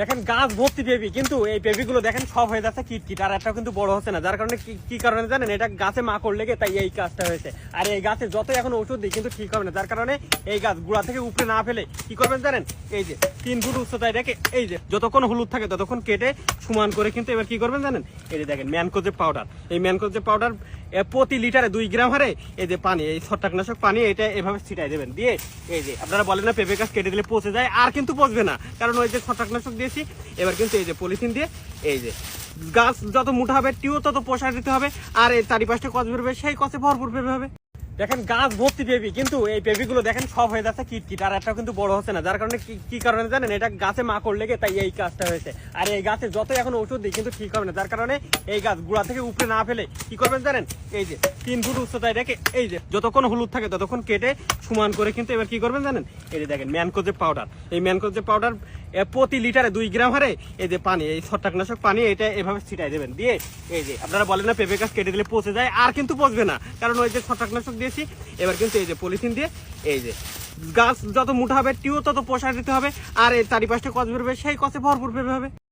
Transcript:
দেখেন গাছ ভর্তি পেঁপি, কিন্তু এই পেঁপি গুলো দেখেন সব হয়ে যাচ্ছে কিটকিট, আর একটা কিন্তু বড় হচ্ছে না। যার কারণে কি কারণে জানেন, এটা গাছে মাকড় লেগে তাই এই কাজটা হয়েছে। আর এই গাছে যত এখন ওষুধ দিই কিন্তু ঠিক হবে না। যার কারণে এই গাছ গুড়া থেকে উপরে না ফেলে কি করবেন জানেন, এই যে 3 ফুট উচ্চতায় রেখে এই যে যতক্ষণ হলুদ থাকে ততক্ষণ কেটে সমান করে কিন্তু এবার কি করবেন জানেন, এই যে দেখেন ম্যানকোজেব পাউডার, এই ম্যানকোজেব পাউডার প্রতি লিটারে 2 গ্রাম হারে এই যে পানি, এই ছত্রাকনাশক পানি এটা এভাবে ছিটাই দেবেন। দিয়ে এই যে আপনারা বলেন না পেঁপে গাছ কেটে দিলে পচে যায়, আর কিন্তু পচবে না, কারণ ওই যে ছত্রাকনাশক দিয়েছি। এবার কিন্তু এই যে পলিথিন দিয়ে এই যে গাছ যত মোটা হবে টিও তত প্রসার দিতে হবে, আর এই চারিপাশটা কচ বেরোবে, সেই কচে ভরপুর পেঁপে হবে। দেখেন গাছ ভর্তি পেঁপি, কিন্তু এই পেঁপি গুলো দেখেন সব হয়ে যাচ্ছে কিটকিট, আর একটা কিন্তু বড় হচ্ছে না। যার কারণে কি কারণে জানেন, এটা গাছে মাকড় লেগে তাই এই কাজটা হয়েছে। আর এই গাছে যত এখন ওষুধ দিই কিন্তু ঠিক হবে না। যার কারণে এই গাছ গুড়া থেকে উপরে না ফেলে কি করবেন জানেন, এই যে 3 ফুট উচ্চতায় রেখে এই যে যতক্ষণ হলুদ থাকে ততক্ষণ কেটে সমান করে কিন্তু এবার কি করবেন জানেন, এই যে দেখেন ম্যানকোজেব পাউডার, এই ম্যানকোজেব পাউডার প্রতি লিটারে 2 গ্রাম হারে এই যে পানি, এই ছত্রাকনাশক পানি এটা এভাবে ছিটাই দেবেন। দিয়ে এই যে আপনারা বলেন না পেঁপে গাছ কেটে দিলে পচে যায়, আর কিন্তু পচবে না, কারণ ওই যে ছত্রাকনাশক দিয়েছি। এবার কিন্তু এই যে পলিথিন দিয়ে এই যে গাছ যত মোটা হবে টিও তত প্রসার দিতে হবে, আর এই চারিপাশটা কচ বেরোবে, সেই কচে ভরপুর পেঁপে হবে।